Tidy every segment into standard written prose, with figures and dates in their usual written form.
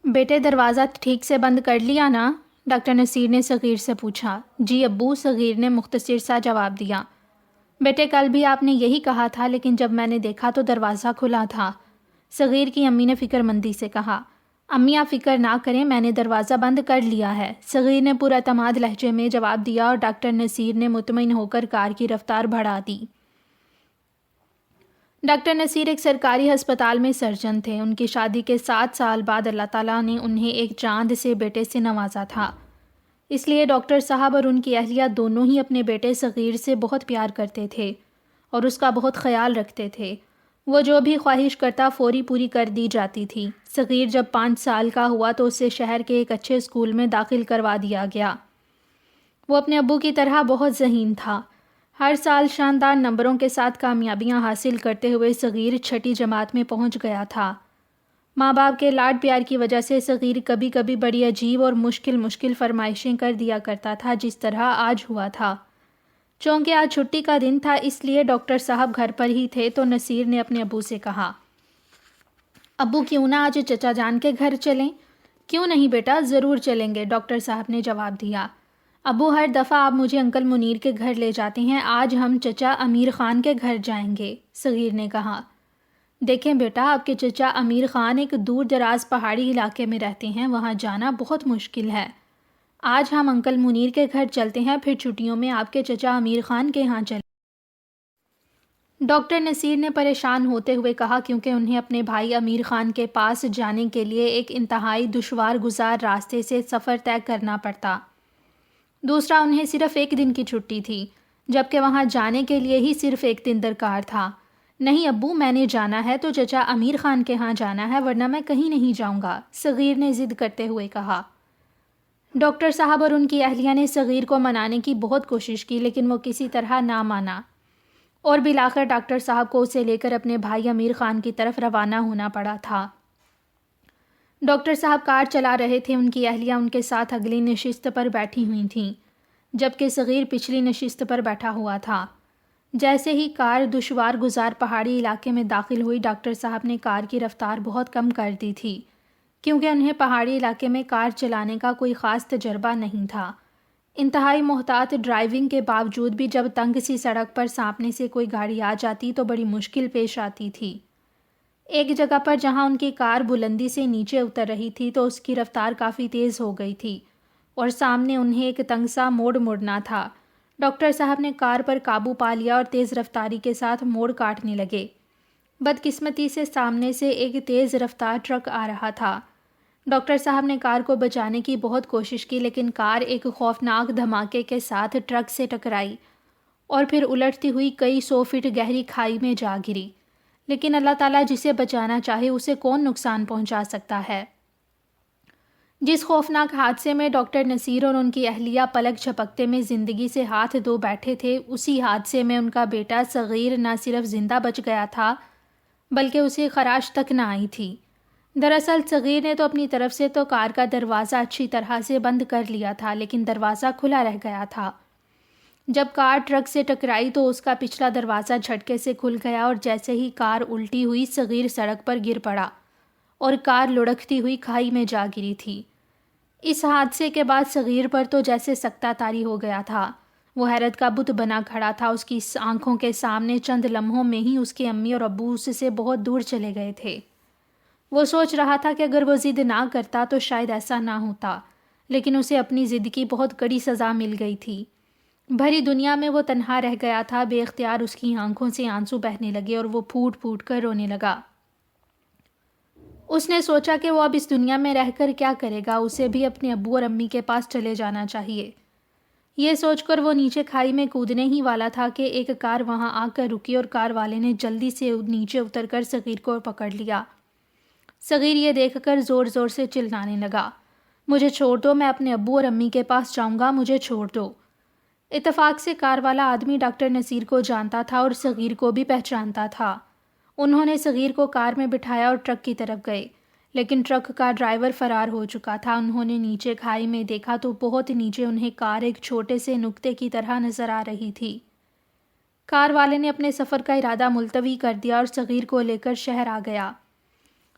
بیٹے دروازہ ٹھیک سے بند کر لیا نا؟ ڈاکٹر نصیر نے صغیر سے پوچھا۔ جی ابو، صغیر نے مختصر سا جواب دیا۔ بیٹے کل بھی آپ نے یہی کہا تھا، لیکن جب میں نے دیکھا تو دروازہ کھلا تھا، صغیر کی امی نے فکر مندی سے کہا۔ امی آپ فکر نہ کریں، میں نے دروازہ بند کر لیا ہے، صغیر نے پراعتماد لہجے میں جواب دیا، اور ڈاکٹر نصیر نے مطمئن ہو کر کار کی رفتار بڑھا دی۔ ڈاکٹر نصیر ایک سرکاری ہسپتال میں سرجن تھے۔ ان کی شادی کے 7 سال بعد اللہ تعالیٰ نے انہیں ایک چاند سے بیٹے سے نوازا تھا، اس لیے ڈاکٹر صاحب اور ان کی اہلیہ دونوں ہی اپنے بیٹے صغیر سے بہت پیار کرتے تھے اور اس کا بہت خیال رکھتے تھے۔ وہ جو بھی خواہش کرتا فوری پوری کر دی جاتی تھی۔ صغیر جب 5 سال کا ہوا تو اسے شہر کے ایک اچھے اسکول میں داخل کروا دیا گیا۔ وہ اپنے ابو کی طرح بہت ذہین تھا۔ ہر سال شاندار نمبروں کے ساتھ کامیابیاں حاصل کرتے ہوئے صغیر 6ٹھی جماعت میں پہنچ گیا تھا۔ ماں باپ کے لاڈ پیار کی وجہ سے صغیر کبھی کبھی بڑی عجیب اور مشکل فرمائشیں کر دیا کرتا تھا، جس طرح آج ہوا تھا۔ چونکہ آج چھٹی کا دن تھا، اس لیے ڈاکٹر صاحب گھر پر ہی تھے، تو نصیر نے اپنے ابو سے کہا، ابو کیوں نہ آج چچا جان کے گھر چلیں؟ کیوں نہیں بیٹا، ضرور چلیں گے، ڈاکٹر صاحب نے جواب دیا۔ ابو ہر دفعہ آپ مجھے انکل منیر کے گھر لے جاتے ہیں، آج ہم چچا امیر خان کے گھر جائیں گے، صغیر نے کہا۔ دیکھیں بیٹا، آپ کے چچا امیر خان ایک دور دراز پہاڑی علاقے میں رہتے ہیں، وہاں جانا بہت مشکل ہے۔ آج ہم انکل منیر کے گھر چلتے ہیں، پھر چھٹیوں میں آپ کے چچا امیر خان کے ہاں چلیں۔ ڈاکٹر نصیر نے پریشان ہوتے ہوئے کہا، کیونکہ انہیں اپنے بھائی امیر خان کے پاس جانے کے لیے ایک انتہائی دشوار گزار راستے سے سفر طے کرنا پڑتا۔ دوسرا، انہیں صرف 1 دن کی چھٹی تھی، جبکہ وہاں جانے کے لیے ہی صرف 1 دن درکار تھا۔ نہیں ابو، میں نے جانا ہے تو چچا امیر خان کے ہاں جانا ہے، ورنہ میں کہیں نہیں جاؤں گا، صغیر نے ضد کرتے ہوئے کہا۔ ڈاکٹر صاحب اور ان کی اہلیہ نے صغیر کو منانے کی بہت کوشش کی، لیکن وہ کسی طرح نہ مانا، اور بالآخر ڈاکٹر صاحب کو اسے لے کر اپنے بھائی امیر خان کی طرف روانہ ہونا پڑا تھا۔ ڈاکٹر صاحب کار چلا رہے تھے، ان کی اہلیہ ان کے ساتھ اگلی نشست پر بیٹھی ہوئی تھیں، جبکہ صغیر پچھلی نشست پر بیٹھا ہوا تھا۔ جیسے ہی کار دشوار گزار پہاڑی علاقے میں داخل ہوئی، ڈاکٹر صاحب نے کار کی رفتار بہت کم کر دی تھی، کیونکہ انہیں پہاڑی علاقے میں کار چلانے کا کوئی خاص تجربہ نہیں تھا۔ انتہائی محتاط ڈرائیونگ کے باوجود بھی جب تنگ سی سڑک پر سامنے سے کوئی گاڑی آ جاتی تو بڑی مشکل پیش آتی تھی۔ ایک جگہ پر جہاں ان کی کار بلندی سے نیچے اتر رہی تھی تو اس کی رفتار کافی تیز ہو گئی تھی، اور سامنے انہیں ایک تنگ سا موڑ مڑنا تھا۔ ڈاکٹر صاحب نے کار پر قابو پا لیا اور تیز رفتاری کے ساتھ موڑ کاٹنے لگے۔ بدقسمتی سے سامنے سے ایک تیز رفتار ٹرک آ رہا تھا۔ ڈاکٹر صاحب نے کار کو بچانے کی بہت کوشش کی، لیکن کار ایک خوفناک دھماکے کے ساتھ ٹرک سے ٹکرائی اور پھر الٹتی ہوئی کئی 100 فٹ گہری کھائی میں جا گری۔ لیکن اللہ تعالیٰ جسے بچانا چاہے اسے کون نقصان پہنچا سکتا ہے؟ جس خوفناک حادثے میں ڈاکٹر نصیر اور ان کی اہلیہ پلک جھپکتے میں زندگی سے ہاتھ دھو بیٹھے تھے، اسی حادثے میں ان کا بیٹا صغیر نہ صرف زندہ بچ گیا تھا، بلکہ اسے خراش تک نہ آئی تھی۔ دراصل صغیر نے تو اپنی طرف سے تو کار کا دروازہ اچھی طرح سے بند کر لیا تھا، لیکن دروازہ کھلا رہ گیا تھا۔ جب کار ٹرک سے ٹکرائی تو اس کا پچھلا دروازہ جھٹکے سے کھل گیا، اور جیسے ہی کار الٹی ہوئی صغیر سڑک پر گر پڑا اور کار لڑکتی ہوئی کھائی میں جا گری تھی۔ اس حادثے کے بعد صغیر پر تو جیسے سکتہ طاری ہو گیا تھا۔ وہ حیرت کا بت بنا کھڑا تھا۔ اس کی آنکھوں کے سامنے چند لمحوں میں ہی اس کے امی اور ابو اس سے بہت دور چلے گئے تھے۔ وہ سوچ رہا تھا کہ اگر وہ ضد نہ کرتا تو شاید ایسا نہ ہوتا، لیکن اسے اپنی ضد کی بہت کڑی سزا مل گئی تھی۔ بھری دنیا میں وہ تنہا رہ گیا تھا۔ بے اختیار اس کی آنکھوں سے آنسو بہنے لگے اور وہ پھوٹ پھوٹ کر رونے لگا۔ اس نے سوچا کہ وہ اب اس دنیا میں رہ کر کیا کرے گا، اسے بھی اپنے ابو اور امی کے پاس چلے جانا چاہیے۔ یہ سوچ کر وہ نیچے کھائی میں کودنے ہی والا تھا کہ ایک کار وہاں آ کر رکی اور کار والے نے جلدی سے نیچے اتر کر صغیر کو پکڑ لیا۔ صغیر یہ دیکھ کر زور زور سے چلانے لگا، مجھے چھوڑ دو، میں اپنے ابو اور امی کے پاس جاؤں گا، مجھے چھوڑ دو۔ اتفاق سے کار والا آدمی ڈاکٹر نصیر کو جانتا تھا اور صغیر کو بھی پہچانتا تھا۔ انہوں نے صغیر کو کار میں بٹھایا اور ٹرک کی طرف گئے، لیکن ٹرک کا ڈرائیور فرار ہو چکا تھا۔ انہوں نے نیچے کھائی میں دیکھا تو بہت نیچے انہیں کار ایک چھوٹے سے نقطے کی طرح نظر آ رہی تھی۔ کار والے نے اپنے سفر کا ارادہ ملتوی کر دیا اور صغیر کو لے کر شہر آ گیا۔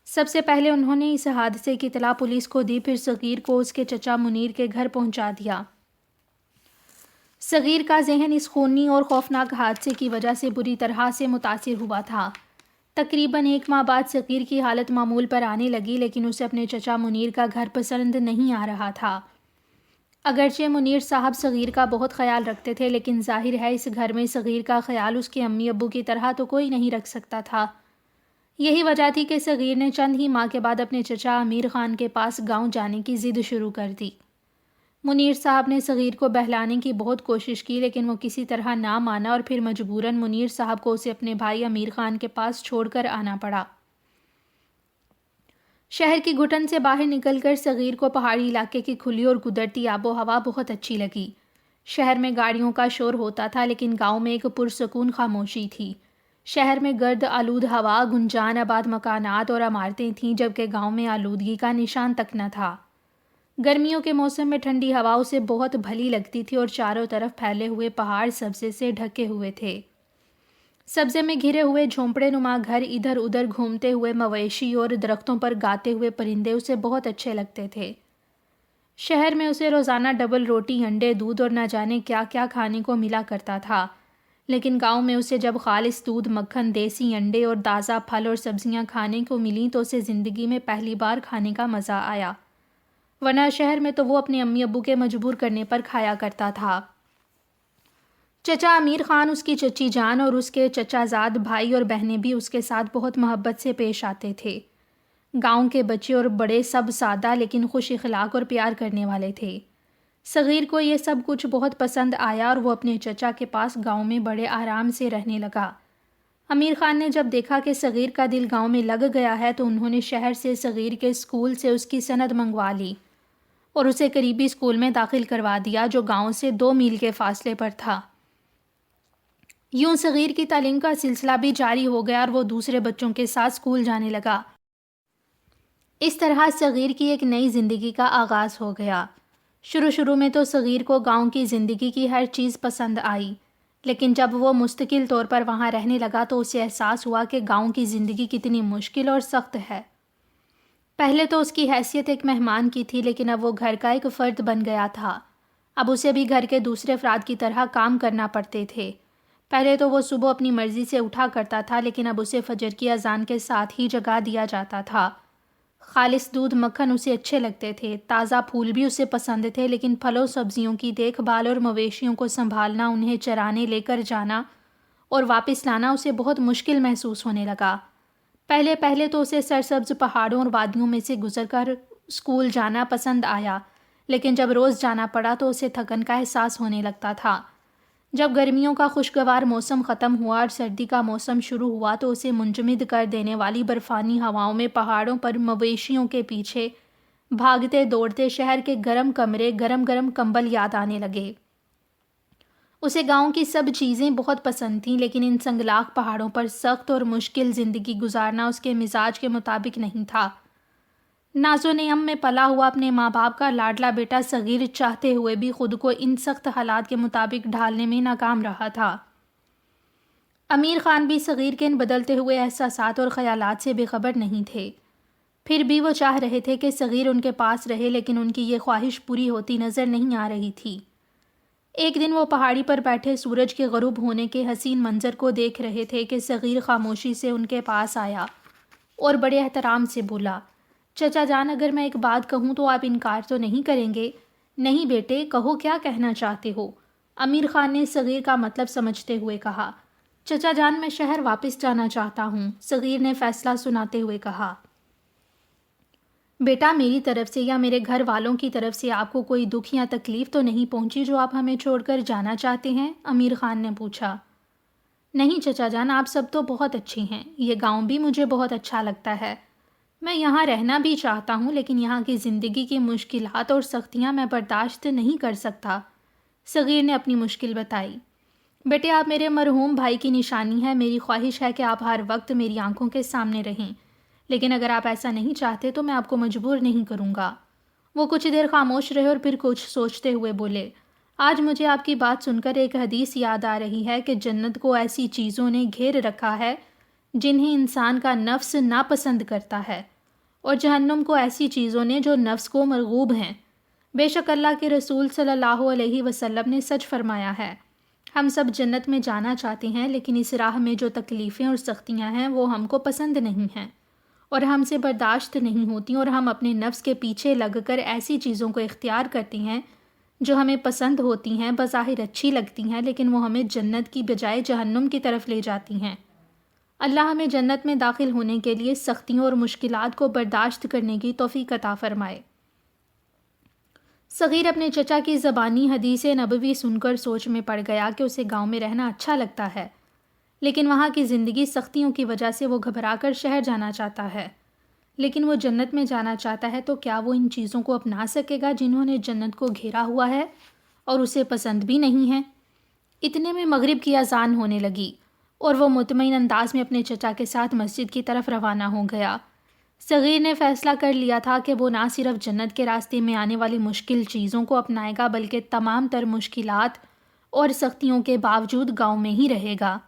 سب سے پہلے انہوں نے اس حادثے کی اطلاع پولیس کو دی، پھر صغیر کو اس کے چچا منیر کے گھر پہنچا دیا۔ صغیر کا ذہن اس خونی اور خوفناک حادثے کی وجہ سے بری طرح سے متاثر ہوا تھا۔ تقریباً 1 ماہ بعد صغیر کی حالت معمول پر آنے لگی، لیکن اسے اپنے چچا منیر کا گھر پسند نہیں آ رہا تھا۔ اگرچہ منیر صاحب صغیر کا بہت خیال رکھتے تھے، لیکن ظاہر ہے اس گھر میں صغیر کا خیال اس کے امی ابو کی طرح تو کوئی نہیں رکھ سکتا تھا۔ یہی وجہ تھی کہ صغیر نے چند ہی ماہ کے بعد اپنے چچا امیر خان کے پاس گاؤں جانے کی ضد شروع کر دی۔ منیر صاحب نے صغیر کو بہلانے کی بہت کوشش کی، لیکن وہ کسی طرح نہ مانا اور پھر مجبوراً منیر صاحب کو اسے اپنے بھائی امیر خان کے پاس چھوڑ کر آنا پڑا۔ شہر کی گھٹن سے باہر نکل کر صغیر کو پہاڑی علاقے کی کھلی اور قدرتی آب و ہوا بہت اچھی لگی۔ شہر میں گاڑیوں کا شور ہوتا تھا، لیکن گاؤں میں ایک پرسکون خاموشی تھی۔ شہر میں گرد آلود ہوا، گنجان آباد مکانات اور عمارتیں تھیں، جبکہ گاؤں میں آلودگی کا نشان تک نہ تھا۔ گرمیوں کے موسم میں ٹھنڈی ہوا اسے بہت بھلی لگتی تھی اور چاروں طرف پھیلے ہوئے پہاڑ سبزے سے ڈھکے ہوئے تھے۔ سبزے میں گھرے ہوئے جھونپڑے نما گھر، ادھر ادھر گھومتے ہوئے مویشی اور درختوں پر گاتے ہوئے پرندے اسے بہت اچھے لگتے تھے۔ شہر میں اسے روزانہ ڈبل روٹی، انڈے، دودھ اور نہ جانے کیا کیا کھانے کو ملا کرتا تھا، لیکن گاؤں میں اسے جب خالص دودھ، مکھن، دیسی انڈے اور تازہ پھل اور سبزیاں کھانے کو ملیں تو اسے زندگی میں پہلی بار کھانے کا مزہ آیا، ورنہ شہر میں تو وہ اپنے امی ابو کے مجبور کرنے پر کھایا کرتا تھا۔ چچا امیر خان، اس کی چچی جان اور اس کے چچا زاد بھائی اور بہنیں بھی اس کے ساتھ بہت محبت سے پیش آتے تھے۔ گاؤں کے بچے اور بڑے سب سادہ لیکن خوش اخلاق اور پیار کرنے والے تھے۔ صغیر کو یہ سب کچھ بہت پسند آیا اور وہ اپنے چچا کے پاس گاؤں میں بڑے آرام سے رہنے لگا۔ امیر خان نے جب دیکھا کہ صغیر کا دل گاؤں میں لگ گیا ہے تو انہوں نے شہر سے صغیر کے اسکول سے اس کی سند منگوا لی اور اسے قریبی اسکول میں داخل کروا دیا، جو گاؤں سے 2 میل کے فاصلے پر تھا۔ یوں صغیر کی تعلیم کا سلسلہ بھی جاری ہو گیا اور وہ دوسرے بچوں کے ساتھ اسکول جانے لگا۔ اس طرح صغیر کی ایک نئی زندگی کا آغاز ہو گیا۔ شروع میں تو صغیر کو گاؤں کی زندگی کی ہر چیز پسند آئی، لیکن جب وہ مستقل طور پر وہاں رہنے لگا تو اسے احساس ہوا کہ گاؤں کی زندگی کتنی مشکل اور سخت ہے۔ پہلے تو اس کی حیثیت ایک مہمان کی تھی، لیکن اب وہ گھر کا ایک فرد بن گیا تھا۔ اب اسے بھی گھر کے دوسرے افراد کی طرح کام کرنا پڑتے تھے۔ پہلے تو وہ صبح اپنی مرضی سے اٹھا کرتا تھا، لیکن اب اسے فجر کی اذان کے ساتھ ہی جگا دیا جاتا تھا۔ خالص دودھ، مکھن اسے اچھے لگتے تھے، تازہ پھول بھی اسے پسند تھے، لیکن پھلوں سبزیوں کی دیکھ بھال اور مویشیوں کو سنبھالنا، انہیں چرانے لے کر جانا اور واپس لانا اسے بہت مشکل محسوس ہونے لگا۔ پہلے تو اسے سرسبز پہاڑوں اور وادیوں میں سے گزر کر اسکول جانا پسند آیا، لیکن جب روز جانا پڑا تو اسے تھکن کا احساس ہونے لگتا تھا۔ جب گرمیوں کا خوشگوار موسم ختم ہوا اور سردی کا موسم شروع ہوا تو اسے منجمد کر دینے والی برفانی ہواؤں میں پہاڑوں پر مویشیوں کے پیچھے بھاگتے دوڑتے شہر کے گرم کمرے، گرم گرم کمبل یاد آنے لگے۔ اسے گاؤں کی سب چیزیں بہت پسند تھیں، لیکن ان سنگلاخ پہاڑوں پر سخت اور مشکل زندگی گزارنا اس کے مزاج کے مطابق نہیں تھا۔ ناز و نعم میں پلا ہوا اپنے ماں باپ کا لاڈلا بیٹا صغیر چاہتے ہوئے بھی خود کو ان سخت حالات کے مطابق ڈھالنے میں ناکام رہا تھا۔ امیر خان بھی صغیر کے ان بدلتے ہوئے احساسات اور خیالات سے بے خبر نہیں تھے۔ پھر بھی وہ چاہ رہے تھے کہ صغیر ان کے پاس رہے، لیکن ان کی یہ خواہش پوری ہوتی نظر نہیں آ رہی تھی۔ ایک دن وہ پہاڑی پر بیٹھے سورج کے غروب ہونے کے حسین منظر کو دیکھ رہے تھے کہ صغیر خاموشی سے ان کے پاس آیا اور بڑے احترام سے بولا، چچا جان، اگر میں ایک بات کہوں تو آپ انکار تو نہیں کریں گے؟ نہیں بیٹے، کہو، کیا کہنا چاہتے ہو؟ امیر خان نے صغیر کا مطلب سمجھتے ہوئے کہا۔ چچا جان، میں شہر واپس جانا چاہتا ہوں، صغیر نے فیصلہ سناتے ہوئے کہا۔ بیٹا، میری طرف سے یا میرے گھر والوں کی طرف سے آپ کو کوئی دکھ یا تکلیف تو نہیں پہنچی جو آپ ہمیں چھوڑ کر جانا چاہتے ہیں؟ امیر خان نے پوچھا۔ نہیں چچا جان، آپ سب تو بہت اچھی ہیں، یہ گاؤں بھی مجھے بہت اچھا لگتا ہے، میں یہاں رہنا بھی چاہتا ہوں، لیکن یہاں کی زندگی کی مشکلات اور سختیاں میں برداشت نہیں کر سکتا، صغیر نے اپنی مشکل بتائی۔ بیٹے، آپ میرے مرحوم بھائی کی نشانی ہے، میری خواہش ہے کہ آپ ہر وقت میری آنکھوں کے سامنے رہیں، لیکن اگر آپ ایسا نہیں چاہتے تو میں آپ کو مجبور نہیں کروں گا۔ وہ کچھ دیر خاموش رہے اور پھر کچھ سوچتے ہوئے بولے، آج مجھے آپ کی بات سن کر ایک حدیث یاد آ رہی ہے کہ جنت کو ایسی چیزوں نے گھیر رکھا ہے جنہیں انسان کا نفس ناپسند کرتا ہے۔ اور جہنم کو ایسی چیزوں نے جو نفس کو مرغوب ہیں۔ بے شک اللہ کے رسول صلی اللہ علیہ وسلم نے سچ فرمایا ہے، ہم سب جنت میں جانا چاہتے ہیں، لیکن اس راہ میں جو تکلیفیں اور سختیاں ہیں وہ ہم کو پسند نہیں ہیں اور ہم سے برداشت نہیں ہوتی، اور ہم اپنے نفس کے پیچھے لگ کر ایسی چیزوں کو اختیار کرتے ہیں جو ہمیں پسند ہوتی ہیں، بظاہر اچھی لگتی ہیں، لیکن وہ ہمیں جنت کی بجائے جہنم کی طرف لے جاتی ہیں۔ اللہ ہمیں جنت میں داخل ہونے کے لیے سختیوں اور مشکلات کو برداشت کرنے کی توفیق عطا فرمائے۔ صغیر اپنے چچا کی زبانی حدیث نبوی سن کر سوچ میں پڑ گیا کہ اسے گاؤں میں رہنا اچھا لگتا ہے، لیکن وہاں کی زندگی سختیوں کی وجہ سے وہ گھبرا کر شہر جانا چاہتا ہے۔ لیکن وہ جنت میں جانا چاہتا ہے تو کیا وہ ان چیزوں کو اپنا سکے گا جنہوں نے جنت کو گھیرا ہوا ہے اور اسے پسند بھی نہیں ہے؟ اتنے میں مغرب کی اذان ہونے لگی اور وہ مطمئن انداز میں اپنے چچا کے ساتھ مسجد کی طرف روانہ ہو گیا۔ صغیر نے فیصلہ کر لیا تھا کہ وہ نہ صرف جنت کے راستے میں آنے والی مشکل چیزوں کو اپنائے گا، بلکہ تمام تر مشکلات اور سختیوں کے باوجود گاؤں میں ہی رہے گا۔